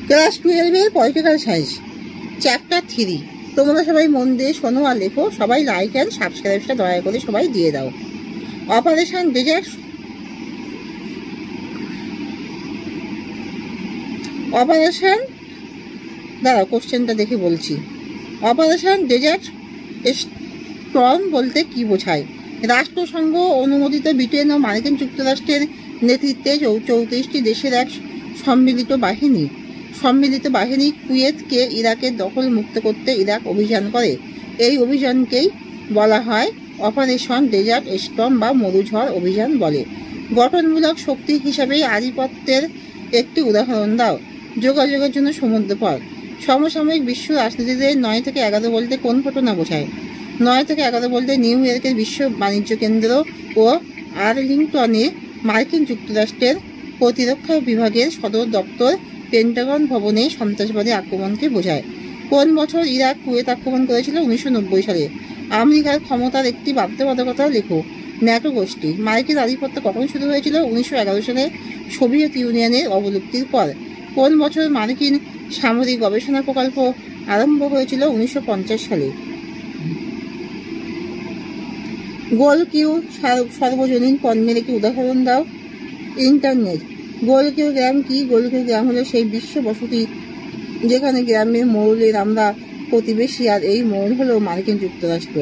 Class 12-এর political science chapter 3। তোমরা সবাই মন দিয়ে শোনো আর লেখো। সবাই লাইক অ্যান্ড সাবস্ক্রাইবটা দয়া করে সবাই দিয়ে দাও। Operation dessert. অপারেশন দাঁড়াও, কোশ্চেনটা দেখে বলছি। অপারেশন ডেজার্ট স্টর্ম বলতে কি বোঝায়? রাষ্ট্রসংঘ অনুমোদিত ব্রিটেন ও মার্কিন যুক্তরাষ্ট্রের নেতৃত্বে 34টি দেশের এক সম্মিলিত বাহিনী কুয়েতকে ইরাকের দখল মুক্ত করতে ইরাক অভিযান করে। এই অভিযানকেই বলা হয় অপারেশন ডেজার্ট স্টর্ম বা মরুঝড় অভিযান বলে। গঠনমূলক শক্তি হিসাবে আধিপত্যের একটি উদাহরণ দাও। যোগাযোগের জন্য সমুদ্রপথ। সমসাময়িক বিশ্ব রাজনীতিতে 9 থেকে 11 বলতে কোন ঘটনা বোঝায়? 9 থেকে 11 বলতে নিউ ইয়র্কের বিশ্ব বাণিজ্য কেন্দ্র ও আর্লিংটনে মার্কিন যুক্তরাষ্ট্রের প্রতিরক্ষা বিভাগের সদর দপ্তর পেন্টাগন ভবনে সন্ত্রাসবাদী আক্রমণকে বোঝায়। কোন বছর ইরাক কুয়েত আক্রমণ করেছিল? 1990 সালে। আমেরিকার ক্ষমতার একটি বাধ্যবাধকতা লেখো। ন্যাটো গোষ্ঠী। মার্কিন আধিপত্য কখন শুরু হয়েছিল? 1911 সালে সোভিয়েত ইউনিয়নের অবলুপ্তির পর। কোন বছর মার্কিন সামরিক গবেষণা প্রকল্প আরম্ভ হয়েছিল? 1950 সালে। গোলকিউ সর্বজনীন পণ্যের একটি উদাহরণ দাও। ইন্টারনেট। গোলকিওগ্রাম কি? গোলকিওগ্রাম হলো সেই বিশ্ব বসতি যেখানে গ্রামের মৌলের আমরা প্রতিবেশী, আর এই মৌল হলো মার্কিন যুক্তরাষ্ট্র।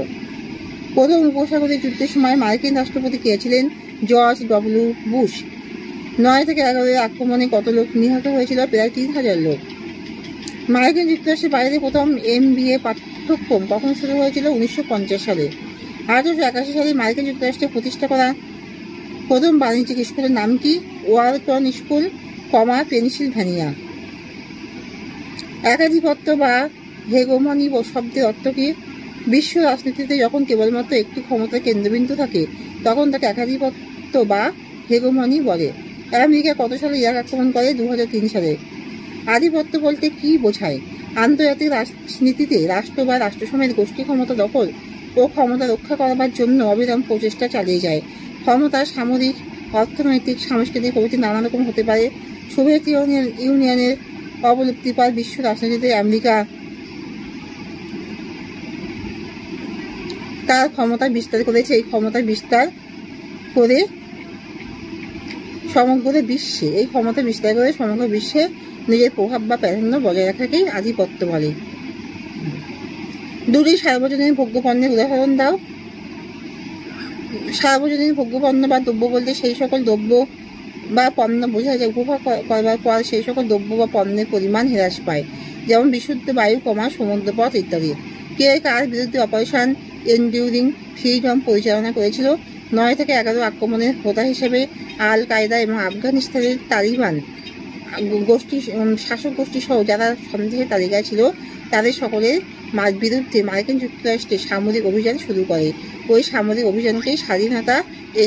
প্রথম উপসাগরীয় যুদ্ধের সময় মার্কিন রাষ্ট্রপতি কে ছিলেন? George W Bush. 9 থেকে 11 আক্রমণে কত লোক নিহত হয়েছিল? প্রায় 3000 লোক। মার্কিন যুক্তরাষ্ট্রের বাইরে প্রথম MBA পাঠ্যক্রম কখন শুরু হয়েছিল? 1950 সালে। 1881 সালে মার্কিন যুক্তরাষ্ট্রে প্রতিষ্ঠা করা প্রথম বাণিজ্যিক স্কুলের নাম কি? Walton school, Pennsylvania. একাধিপত্য বা হেগেমনি শব্দের অর্থ কি? বিশ্ব রাজনীতিতে যখন কেবলমাত্র একটি ক্ষমতার কেন্দ্রবিন্দু থাকে তখন তাকে একাধিপত্য বা হেগেমনি বলে। আমেরিকা কত সালে ইরাক আক্রমণ করে? 2003 সালে। আধিপত্য বলতে কি বোঝায়? আন্তর্জাতিক রাজনীতিতে রাষ্ট্র বা রাষ্ট্রসমেত গোষ্ঠী ক্ষমতা দখল ও ক্ষমতা রক্ষা করবার জন্য অবিরাম প্রচেষ্টা চালিয়ে যায়। ক্ষমতা সামরিক, অর্থনৈতিক, সাংস্কৃতিক প্রভৃতি নানা রকম হতে পারে। সোভিয়েত ইউনিয়নের অবলুপ্তির পর বিশ্ব রাজনীতিতে আমেরিকা তার ক্ষমতা বিস্তার করেছে। এই ক্ষমতা বিস্তার করে সমগ্র বিশ্বে নিজের প্রভাব বা প্রাধান্য বজায় রাখাকেই আধিপত্য বলে। দুটি সার্বজনীন ভোগ্যপণ্যের উদাহরণ দাও। সার্বজনীন ভোগ্যপণ্য বা দ্রব্য বলতে সেই সকল দ্রব্য বা পণ্য বোঝায় যা উপভোগ করবার পর সেই সকল দ্রব্য বা পণ্যের পরিমাণ হ্রাস পায়, যেমন বিশুদ্ধ বায়ু, সমুদ্রপথ ইত্যাদি। কে কার বিরুদ্ধে অপারেশন এনডিউরিং ফ্রিডম পরিচালনা করেছিল? 9 থেকে 11 আক্রমণের হোতা হিসেবে আল কায়দা এবং আফগানিস্তানের তালিবান গোষ্ঠী শাসক গোষ্ঠী সহ যারা সন্দেহের তালিকায় ছিল তাদের সকলের বিরুদ্ধে মার্কিন যুক্তরাষ্ট্রে সামরিক অভিযান শুরু করে। ওই সামরিক অভিযানকেই স্বাধীনতা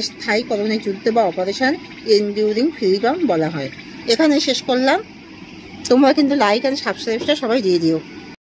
স্থায়ীকরণের যুদ্ধ বা অপারেশন এনডিউরিং ফ্রিডম বলা হয়। এখানে শেষ করলাম। তোমরা কিন্তু লাইক অ্যান্ড সাবস্ক্রাইবটা সবাই দিয়ে দিও।